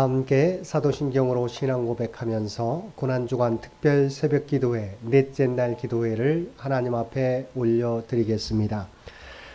다 함께 사도신경으로 신앙 고백하면서 고난주간 특별 새벽기도회 넷째 날 기도회를 하나님 앞에 올려드리겠습니다.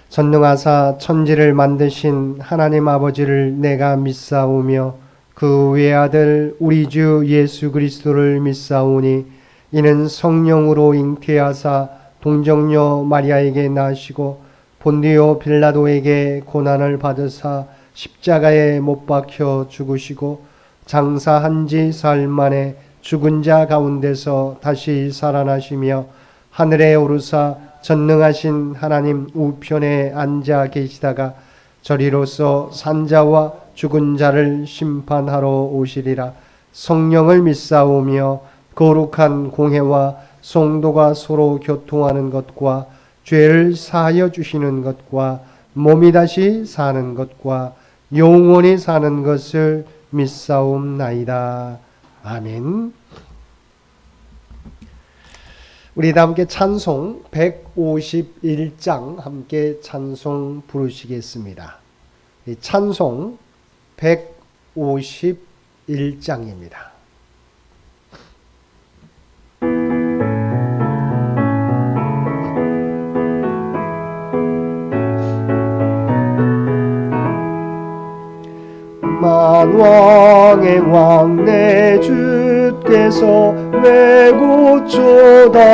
전능하사 천지를 만드신 하나님 아버지를 내가 믿사오며 그 외아들 우리 주 예수 그리스도를 믿사오니 이는 성령으로 잉태하사 동정녀 마리아에게 나시고 본디오 빌라도에게 고난을 받으사 십자가에 못 박혀 죽으시고 장사한 지 사흘 만에 죽은 자 가운데서 다시 살아나시며 하늘에 오르사 전능하신 하나님 우편에 앉아 계시다가 저리로서 산자와 죽은 자를 심판하러 오시리라. 성령을 믿사오며 거룩한 공회와 성도가 서로 교통하는 것과 죄를 사하여 주시는 것과 몸이 다시 사는 것과 영원히 사는 것을 믿사옵나이다. 아멘. 우리 다 함께 찬송 151장 함께 찬송 부르시겠습니다. 찬송 151장입니다. 만왕의 왕 내 주께서 왜 고초당했나.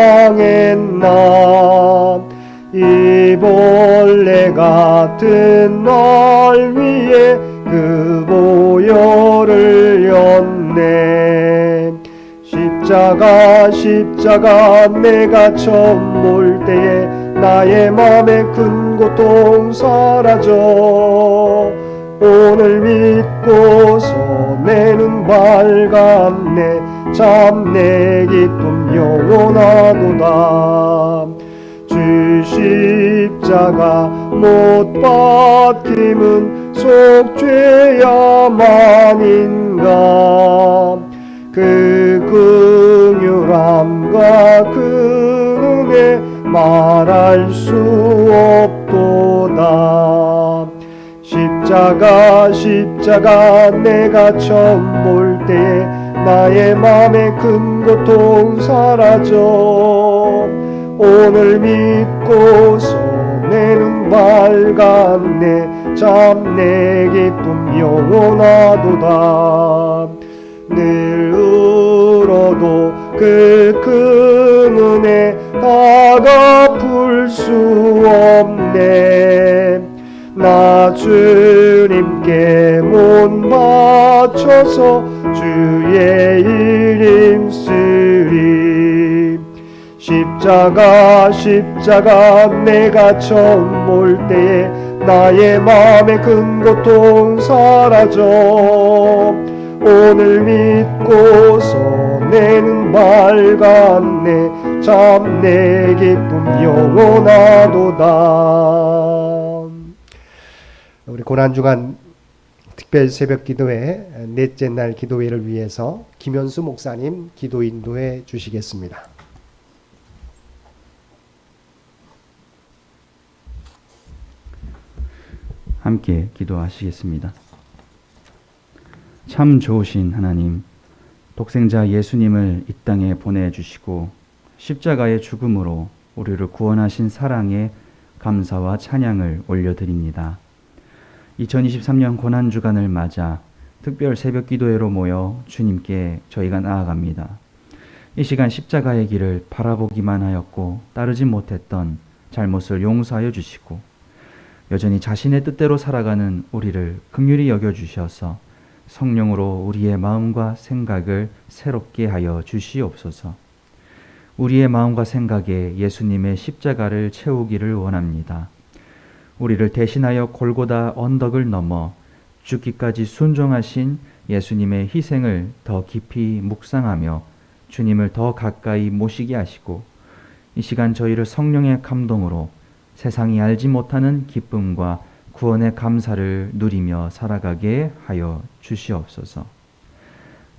이 벌레 같은 날 위에 그 보혈을 였네. 십자가 내가 처음 볼 때에 나의 맘에 큰 고통 사라져. 오늘 믿고서 내 눈 밝았네. 참 내 기쁨 영원하도다. 주 십자가 못 박힘은 속죄야만인가. 그 긍휼함과 그 은혜 말할 수 없도다. 십자가 내가 처음 볼 때에 나의 맘에 큰 고통 사라져. 오늘 믿고서 내 눈 밝았네. 참 내 기쁨 영원하도다. 늘 울어도 그 큰 은혜 다 갚을 수 없네. 나 주님께 몸 바쳐서 주의 일 힘쓰리. 십자가 내가 처음 볼 때에 나의 맘에 큰 고통 사라져. 오늘 믿고서 내 눈 밝았네. 참 내 기쁨 영원하도다. 우리 고난주간 특별 새벽 기도회 넷째 날 기도회를 위해서 김현수 목사님 기도 인도해 주시겠습니다. 함께 기도하시겠습니다. 참 좋으신 하나님, 독생자 예수님을 이 땅에 보내주시고 십자가의 죽음으로 우리를 구원하신 사랑에 감사와 찬양을 올려드립니다. 2023년 고난주간을 맞아 특별 새벽 기도회로 모여 주님께 저희가 나아갑니다. 이 시간 십자가의 길을 바라보기만 하였고 따르지 못했던 잘못을 용서하여 주시고 여전히 자신의 뜻대로 살아가는 우리를 긍휼히 여겨주셔서 성령으로 우리의 마음과 생각을 새롭게 하여 주시옵소서. 우리의 마음과 생각에 예수님의 십자가를 채우기를 원합니다. 우리를 대신하여 골고다 언덕을 넘어 죽기까지 순종하신 예수님의 희생을 더 깊이 묵상하며 주님을 더 가까이 모시게 하시고 이 시간 저희를 성령의 감동으로 세상이 알지 못하는 기쁨과 구원의 감사를 누리며 살아가게 하여 주시옵소서.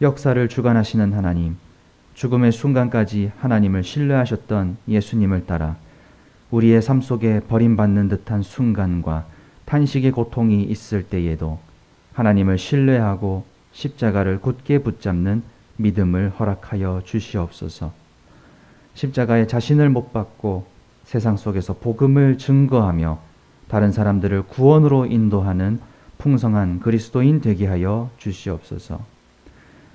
역사를 주관하시는 하나님, 죽음의 순간까지 하나님을 신뢰하셨던 예수님을 따라 우리의 삶 속에 버림받는 듯한 순간과 탄식의 고통이 있을 때에도 하나님을 신뢰하고 십자가를 굳게 붙잡는 믿음을 허락하여 주시옵소서. 십자가에 자신을 못 박고 세상 속에서 복음을 증거하며 다른 사람들을 구원으로 인도하는 풍성한 그리스도인 되게 하여 주시옵소서.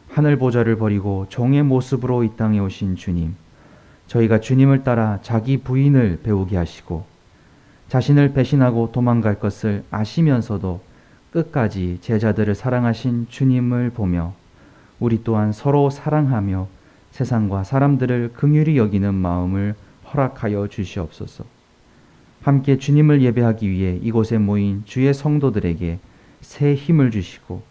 하늘 보좌를 버리고 종의 모습으로 이 땅에 오신 주님, 저희가 주님을 따라 자기 부인을 배우게 하시고 자신을 배신하고 도망갈 것을 아시면서도 끝까지 제자들을 사랑하신 주님을 보며 우리 또한 서로 사랑하며 세상과 사람들을 긍휼히 여기는 마음을 허락하여 주시옵소서. 함께 주님을 예배하기 위해 이곳에 모인 주의 성도들에게 새 힘을 주시고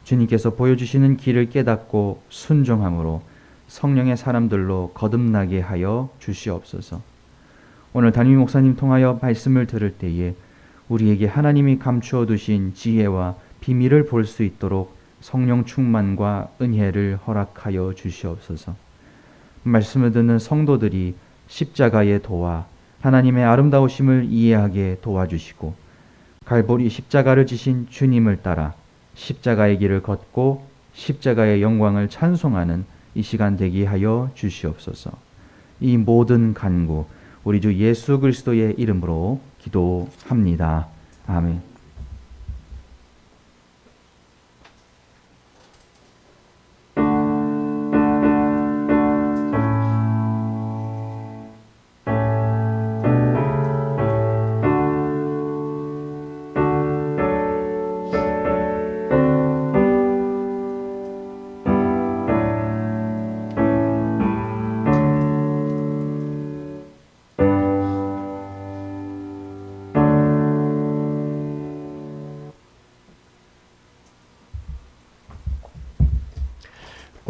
주님께서 보여주시는 길을 깨닫고 순종함으로 성령의 사람들로 거듭나게 하여 주시옵소서. 오늘 담임 목사님 통하여 말씀을 들을 때에 우리에게 하나님이 감추어 두신 지혜와 비밀을 볼 수 있도록 성령 충만과 은혜를 허락하여 주시옵소서. 말씀을 듣는 성도들이 십자가의 도와 하나님의 아름다우심을 이해하게 도와주시고 갈보리 십자가를 지신 주님을 따라 십자가의 길을 걷고 십자가의 영광을 찬송하는 이 시간 되게 하여 주시옵소서. 이 모든 간구 우리 주 예수 그리스도의 이름으로 기도합니다. 아멘.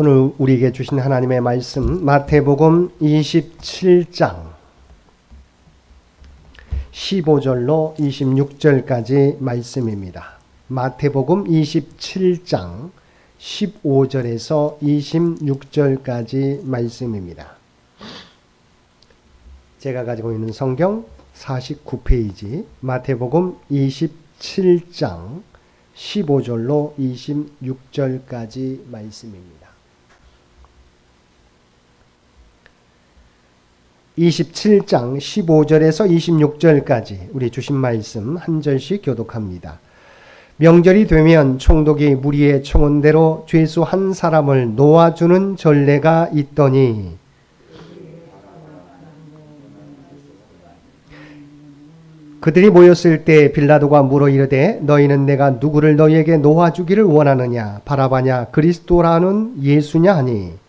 오늘 우리에게 주신 하나님의 말씀 마태복음 27장 15절로 26절까지 말씀입니다. 마태복음 27장 15절에서 26절까지 말씀입니다. 제가 가지고 있는 성경 49페이지 마태복음 27장 15절로 26절까지 말씀입니다. 27장 15절에서 26절까지 우리 주신 말씀 한 절씩 교독합니다. 명절이 되면 총독이 무리의 청원대로 죄수 한 사람을 놓아주는 전례가 있더니 그들이 모였을 때 빌라도가 물어 이르되 너희는 내가 누구를 너희에게 놓아주기를 원하느냐 바라바냐 그리스도라는 예수냐 하니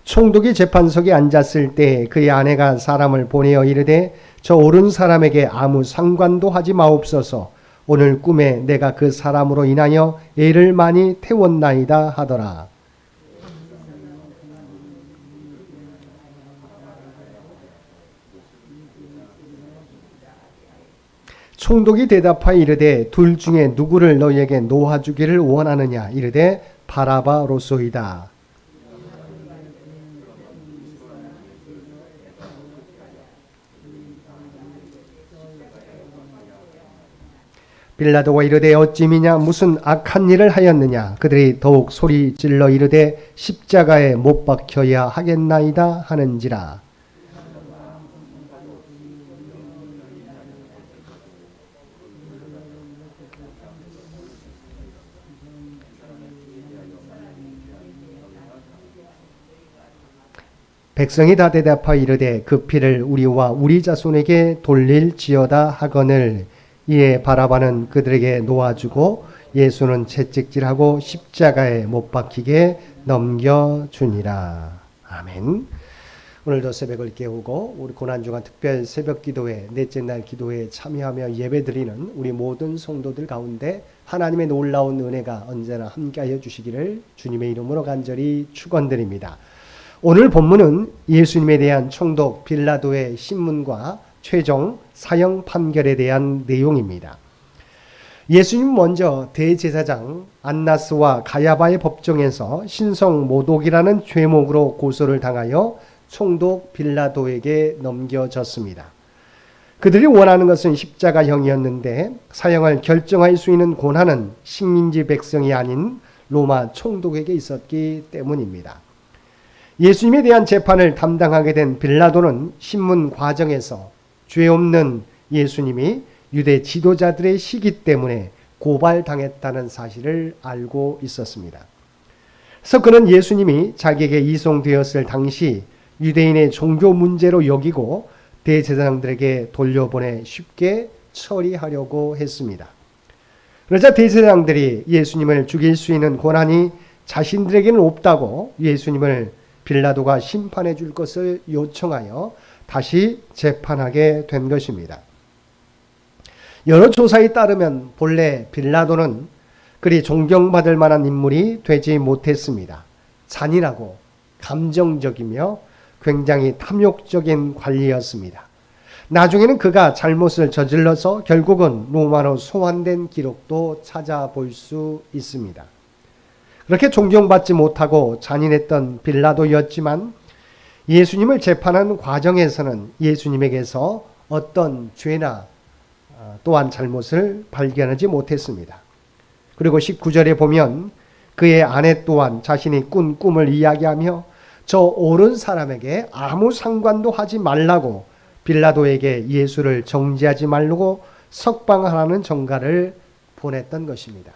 총독이 재판석에 앉았을 때 그의 아내가 사람을 보내어 이르되 저 옳은 사람에게 아무 상관도 하지 마옵소서. 오늘 꿈에 내가 그 사람으로 인하여 애를 많이 태웠나이다 하더라. 총독이 대답하여 이르되 둘 중에 누구를 너희에게 놓아주기를 원하느냐 이르되 바라바로소이다. 빌라도가 이르되 어찌미냐 무슨 악한 일을 하였느냐 그들이 더욱 소리 질러 이르되 십자가에 못 박혀야 하겠나이다 하는지라. 백성이 다 대답하여 이르되 그 피를 우리와 우리 자손에게 돌릴지어다 하거늘 이에 바라바는 그들에게 놓아주고 예수는 채찍질하고 십자가에 못 박히게 넘겨주니라. 아멘. 오늘도 새벽을 깨우고 우리 고난주간 특별 새벽 기도회 넷째 날 기도회에 참여하며 예배드리는 우리 모든 성도들 가운데 하나님의 놀라운 은혜가 언제나 함께하여 주시기를 주님의 이름으로 간절히 축원드립니다. 오늘 본문은 예수님에 대한 총독 빌라도의 신문과 최종 사형 판결에 대한 내용입니다. 예수님 먼저 대제사장 안나스와 가야바의 법정에서 신성 모독이라는 죄목으로 고소를 당하여 총독 빌라도에게 넘겨졌습니다. 그들이 원하는 것은 십자가형이었는데 사형을 결정할 수 있는 권한은 식민지 백성이 아닌 로마 총독에게 있었기 때문입니다. 예수님에 대한 재판을 담당하게 된 빌라도는 신문 과정에서 죄 없는 예수님이 유대 지도자들의 시기 때문에 고발당했다는 사실을 알고 있었습니다. 그래서 그는 예수님이 자기에게 이송되었을 당시 유대인의 종교 문제로 여기고 대제사장들에게 돌려보내 쉽게 처리하려고 했습니다. 그러자 대제사장들이 예수님을 죽일 수 있는 권한이 자신들에게는 없다고 예수님을 빌라도가 심판해 줄 것을 요청하여 다시 재판하게 된 것입니다. 여러 조사에 따르면 본래 빌라도는 그리 존경받을 만한 인물이 되지 못했습니다. 잔인하고 감정적이며 굉장히 탐욕적인 관리였습니다. 나중에는 그가 잘못을 저질러서 결국은 로마로 소환된 기록도 찾아볼 수 있습니다. 그렇게 존경받지 못하고 잔인했던 빌라도였지만 예수님을 재판하는 과정에서는 예수님에게서 어떤 죄나 또한 잘못을 발견하지 못했습니다. 그리고 19절에 보면 그의 아내 또한 자신이 꾼 꿈을 이야기하며 저 옳은 사람에게 아무 상관도 하지 말라고 빌라도에게 예수를 정죄하지 말고 석방하라는 전가를 보냈던 것입니다.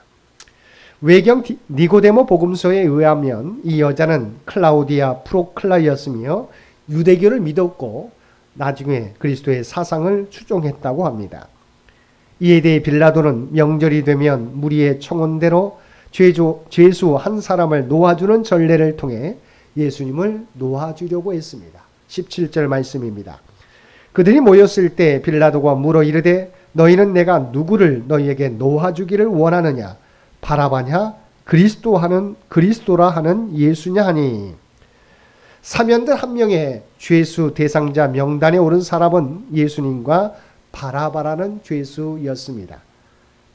외경 니고데모 복음서에 의하면 이 여자는 클라우디아 프로클라였으며 유대교를 믿었고 나중에 그리스도의 사상을 추종했다고 합니다. 이에 대해 빌라도는 명절이 되면 무리의 청혼대로 죄수 한 사람을 놓아주는 전례를 통해 예수님을 놓아주려고 했습니다. 17절 말씀입니다. 그들이 모였을 때 빌라도가 물어 이르되 너희는 내가 누구를 너희에게 놓아주기를 원하느냐 바라바냐 그리스도라 하는 예수냐 하니 사면들 한 명의 죄수 대상자 명단에 오른 사람은 예수님과 바라바라는 죄수였습니다.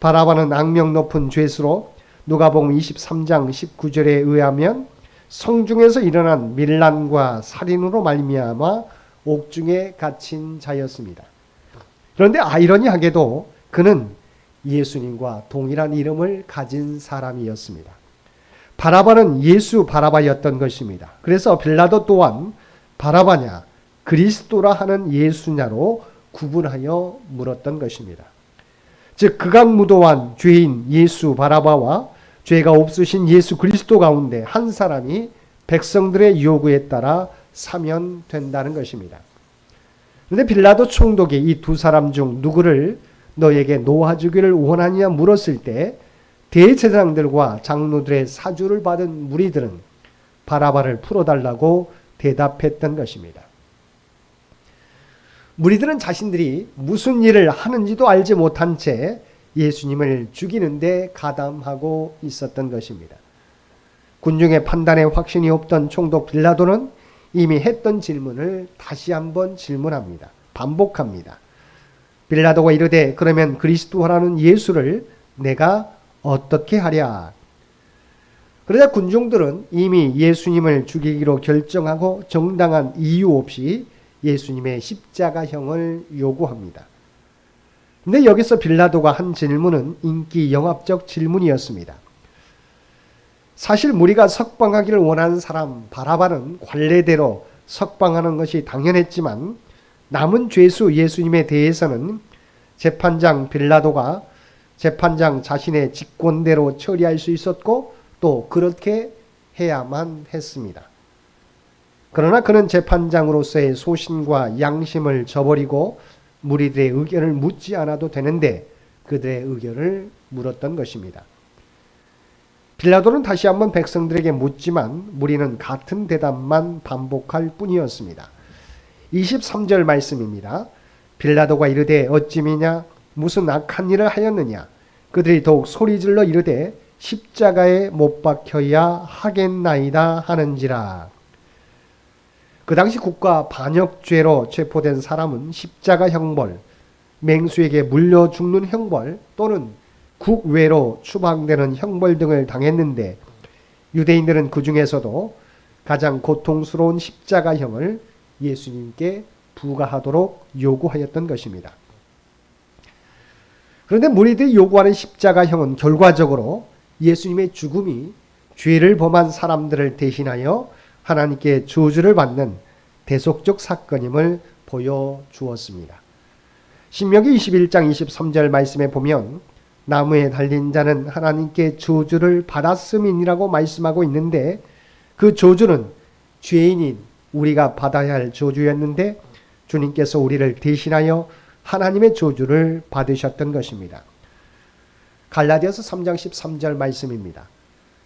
바라바는 악명 높은 죄수로 누가복음 23장 19절에 의하면 성중에서 일어난 밀란과 살인으로 말미암아 옥중에 갇힌 자였습니다. 그런데 아이러니하게도 그는 예수님과 동일한 이름을 가진 사람이었습니다. 바라바는 예수 바라바였던 것입니다. 그래서 빌라도 또한 바라바냐 그리스도라 하는 예수냐로 구분하여 물었던 것입니다. 즉 극악무도한 죄인 예수 바라바와 죄가 없으신 예수 그리스도 가운데 한 사람이 백성들의 요구에 따라 사면된다는 것입니다. 그런데 빌라도 총독이 이 두 사람 중 누구를 너에게 놓아주기를 원하냐 물었을 때 대제사장들과 장로들의 사주를 받은 무리들은 바라바를 풀어달라고 대답했던 것입니다. 무리들은 자신들이 무슨 일을 하는지도 알지 못한 채 예수님을 죽이는데 가담하고 있었던 것입니다. 군중의 판단에 확신이 없던 총독 빌라도는 이미 했던 질문을 다시 한번 질문합니다. 반복합니다. 빌라도가 이르되 그러면 그리스도라는 예수를 내가 어떻게 하랴? 그러자 군중들은 이미 예수님을 죽이기로 결정하고 정당한 이유 없이 예수님의 십자가형을 요구합니다. 근데 여기서 빌라도가 한 질문은 인기 영합적 질문이었습니다. 사실 무리가 석방하기를 원하는 사람 바라바는 관례대로 석방하는 것이 당연했지만 남은 죄수 예수님에 대해서는 재판장 빌라도가 재판장 자신의 직권대로 처리할 수 있었고 또 그렇게 해야만 했습니다. 그러나 그는 재판장으로서의 소신과 양심을 저버리고 무리들의 의견을 묻지 않아도 되는데 그들의 의견을 물었던 것입니다. 빌라도는 다시 한번 백성들에게 묻지만 무리는 같은 대답만 반복할 뿐이었습니다. 23절 말씀입니다. 빌라도가 이르되 어찌미냐 무슨 악한 일을 하였느냐 그들이 더욱 소리질러 이르되 십자가에 못 박혀야 하겠나이다 하는지라. 그 당시 국가 반역죄로 체포된 사람은 십자가 형벌, 맹수에게 물려 죽는 형벌 또는 국외로 추방되는 형벌 등을 당했는데 유대인들은 그 중에서도 가장 고통스러운 십자가형을 예수님께 부과하도록 요구하였던 것입니다. 그런데 무리들이 요구하는 십자가형은 결과적으로 예수님의 죽음이 죄를 범한 사람들을 대신하여 하나님께 저주를 받는 대속적 사건임을 보여주었습니다. 신명기 21장 23절 말씀에 보면 나무에 달린 자는 하나님께 저주를 받았음이니라고 말씀하고 있는데, 그 저주는 죄인인 우리가 받아야 할 저주였는데 주님께서 우리를 대신하여 하나님의 저주를 받으셨던 것입니다. 갈라디아서 3장 13절 말씀입니다.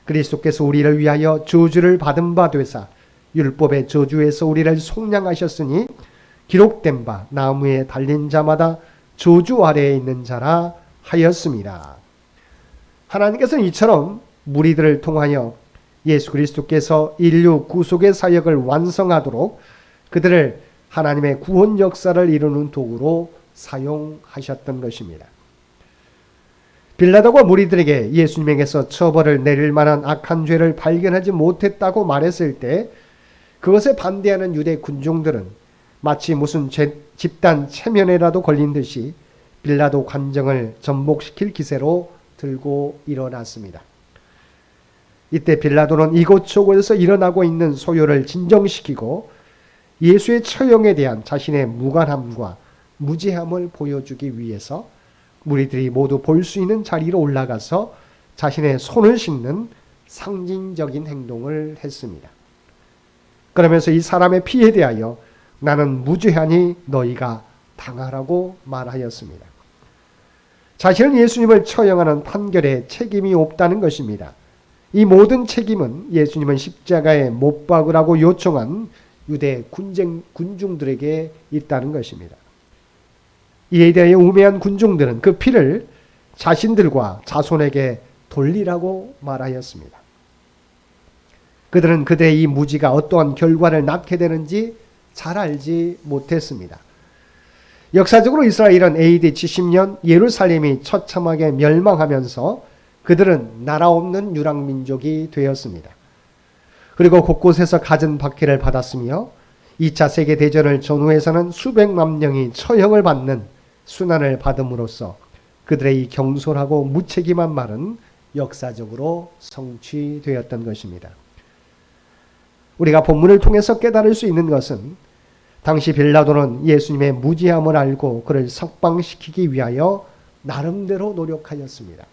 그리스도께서 우리를 위하여 저주를 받은 바 되사 율법의 저주에서 우리를 속량하셨으니 기록된 바 나무에 달린 자마다 저주 아래에 있는 자라 하였습니다. 하나님께서는 이처럼 무리들을 통하여 예수 그리스도께서 인류 구속의 사역을 완성하도록 그들을 하나님의 구원 역사를 이루는 도구로 사용하셨던 것입니다. 빌라도가 무리들에게 예수님에게서 처벌을 내릴 만한 악한 죄를 발견하지 못했다고 말했을 때 그것에 반대하는 유대 군중들은 마치 무슨 집단 체면에라도 걸린 듯이 빌라도 관정을 전복시킬 기세로 들고 일어났습니다. 이때 빌라도는 이곳저곳에서 일어나고 있는 소요를 진정시키고 예수의 처형에 대한 자신의 무관함과 무죄함을 보여주기 위해서 무리들이 모두 볼 수 있는 자리로 올라가서 자신의 손을 씻는 상징적인 행동을 했습니다. 그러면서 이 사람의 피에 대하여 나는 무죄하니 너희가 당하라고 말하였습니다. 자신은 예수님을 처형하는 판결에 책임이 없다는 것입니다. 이 모든 책임은 예수님은 십자가에 못 박으라고 요청한 유대 군중들에게 있다는 것입니다. 이에 대해 우매한 군중들은 그 피를 자신들과 자손에게 돌리라고 말하였습니다. 그들은 그들의 이 무지가 어떠한 결과를 낳게 되는지 잘 알지 못했습니다. 역사적으로 이스라엘은 AD 70년 예루살렘이 처참하게 멸망하면서 그들은 나라 없는 유랑민족이 되었습니다. 그리고 곳곳에서 갖은 박해를 받았으며 2차 세계대전을 전후해서는 수백만 명이 처형을 받는 순환을 받음으로써 그들의 이 경솔하고 무책임한 말은 역사적으로 성취되었던 것입니다. 우리가 본문을 통해서 깨달을 수 있는 것은 당시 빌라도는 예수님의 무지함을 알고 그를 석방시키기 위하여 나름대로 노력하였습니다.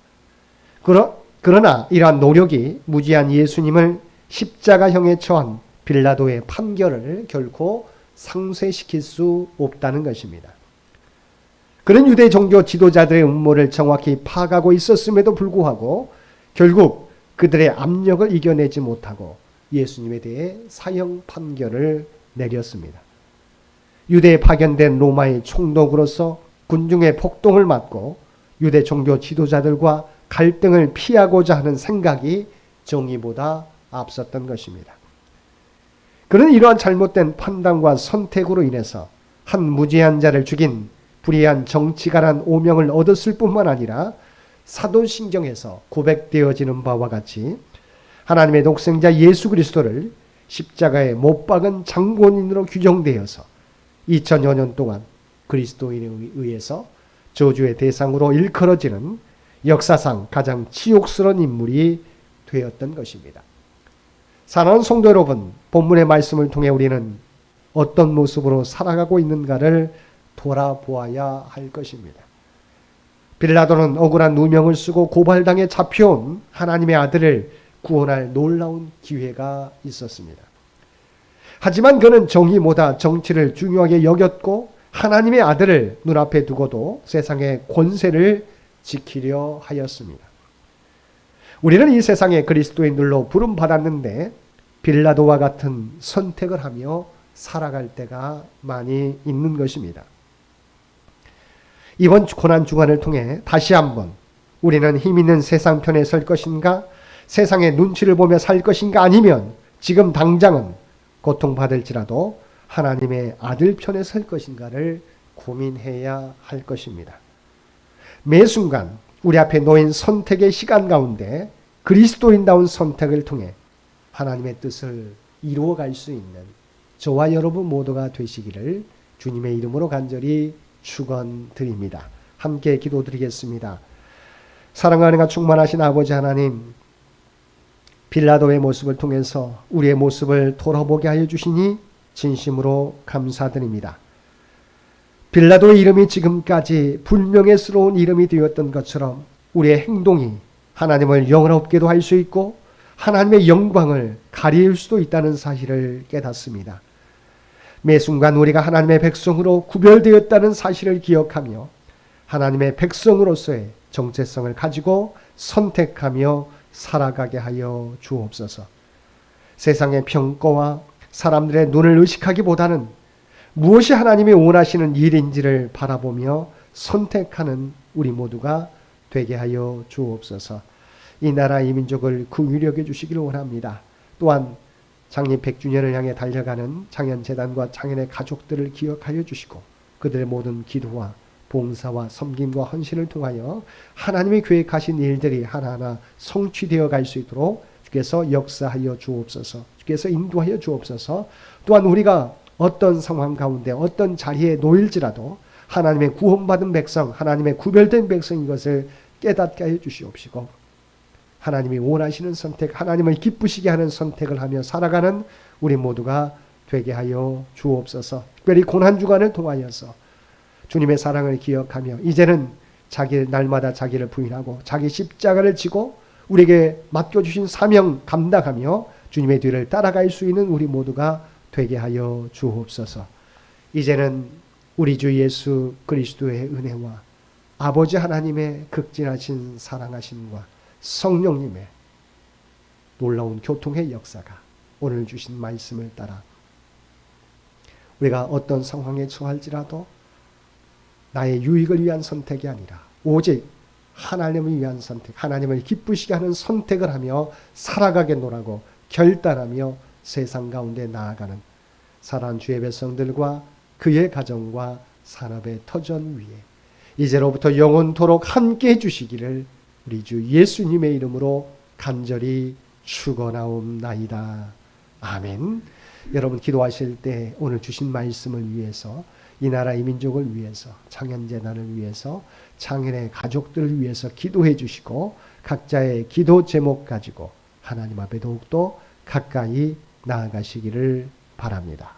그러나 이러한 노력이 무지한 예수님을 십자가형에 처한 빌라도의 판결을 결코 상쇄시킬 수 없다는 것입니다. 그런 유대 종교 지도자들의 음모를 정확히 파악하고 있었음에도 불구하고 결국 그들의 압력을 이겨내지 못하고 예수님에 대해 사형 판결을 내렸습니다. 유대에 파견된 로마의 총독으로서 군중의 폭동을 막고 유대 종교 지도자들과 갈등을 피하고자 하는 생각이 정의보다 앞섰던 것입니다. 그런 이러한 잘못된 판단과 선택으로 인해서 한 무죄한 자를 죽인 불의한 정치가란 오명을 얻었을 뿐만 아니라 사도신경에서 고백되어지는 바와 같이 하나님의 독생자 예수 그리스도를 십자가에 못 박은 장본인으로 규정되어서 2000여 년 동안 그리스도인에 의해서 저주의 대상으로 일컬어지는 역사상 가장 치욕스러운 인물이 되었던 것입니다. 사랑하는 성도 여러분, 본문의 말씀을 통해 우리는 어떤 모습으로 살아가고 있는가를 돌아보아야 할 것입니다. 빌라도는 억울한 누명을 쓰고 고발당해 잡혀온 하나님의 아들을 구원할 놀라운 기회가 있었습니다. 하지만 그는 정의보다 정치를 중요하게 여겼고 하나님의 아들을 눈앞에 두고도 세상의 권세를 지키려 하였습니다. 우리는 이 세상에 그리스도인들로 부름받았는데 빌라도와 같은 선택을 하며 살아갈 때가 많이 있는 것입니다. 이번 고난 주간을 통해 다시 한번 우리는 힘있는 세상 편에 설 것인가, 세상의 눈치를 보며 살 것인가, 아니면 지금 당장은 고통받을지라도 하나님의 아들 편에 설 것인가를 고민해야 할 것입니다. 매 순간 우리 앞에 놓인 선택의 시간 가운데 그리스도인다운 선택을 통해 하나님의 뜻을 이루어갈 수 있는 저와 여러분 모두가 되시기를 주님의 이름으로 간절히 축원드립니다. 함께 기도드리겠습니다. 사랑하는 충만하신 아버지 하나님, 빌라도의 모습을 통해서 우리의 모습을 돌아보게 하여 주시니 진심으로 감사드립니다. 빌라도의 이름이 지금까지 불명예스러운 이름이 되었던 것처럼 우리의 행동이 하나님을 영화롭게도 할 수 있고 하나님의 영광을 가릴 수도 있다는 사실을 깨닫습니다. 매 순간 우리가 하나님의 백성으로 구별되었다는 사실을 기억하며 하나님의 백성으로서의 정체성을 가지고 선택하며 살아가게 하여 주옵소서. 세상의 평가와 사람들의 눈을 의식하기보다는 무엇이 하나님이 원하시는 일인지를 바라보며 선택하는 우리 모두가 되게 하여 주옵소서. 이 나라 이 민족을 긍휼히 주시기를 원합니다. 또한 장립 100주년을 향해 달려가는 장현재단과 장현의 가족들을 기억하여 주시고 그들의 모든 기도와 봉사와 섬김과 헌신을 통하여 하나님이 계획하신 일들이 하나하나 성취되어 갈 수 있도록 주께서 역사하여 주옵소서. 주께서 인도하여 주옵소서. 또한 우리가 어떤 상황 가운데 어떤 자리에 놓일지라도 하나님의 구원받은 백성, 하나님의 구별된 백성인 것을 깨닫게 하여 주시옵시고 하나님이 원하시는 선택, 하나님을 기쁘시게 하는 선택을 하며 살아가는 우리 모두가 되게 하여 주옵소서. 특별히 고난주간을 통하여서 주님의 사랑을 기억하며 이제는 날마다 자기를 부인하고 자기 십자가를 지고 우리에게 맡겨주신 사명 감당하며 주님의 뒤를 따라갈 수 있는 우리 모두가 되게 하여 주옵소서. 이제는 우리 주 예수 그리스도의 은혜와 아버지 하나님의 극진하신 사랑하심과 성령님의 놀라운 교통의 역사가 오늘 주신 말씀을 따라 우리가 어떤 상황에 처할지라도 나의 유익을 위한 선택이 아니라 오직 하나님을 위한 선택, 하나님을 기쁘시게 하는 선택을 하며 살아가겠노라고 결단하며 세상 가운데 나아가는 사랑하는 주의 백성들과 그의 가정과 산업의 터전 위에 이제로부터 영원토록 함께 해주시기를 우리 주 예수님의 이름으로 간절히 축원하옵나이다. 아멘. 여러분 기도하실 때 오늘 주신 말씀을 위해서 이 나라 이 민족을 위해서 창현재단을 위해서 창현의 가족들을 위해서 기도해 주시고 각자의 기도 제목 가지고 하나님 앞에 더욱더 가까이 나아가시기를 바랍니다.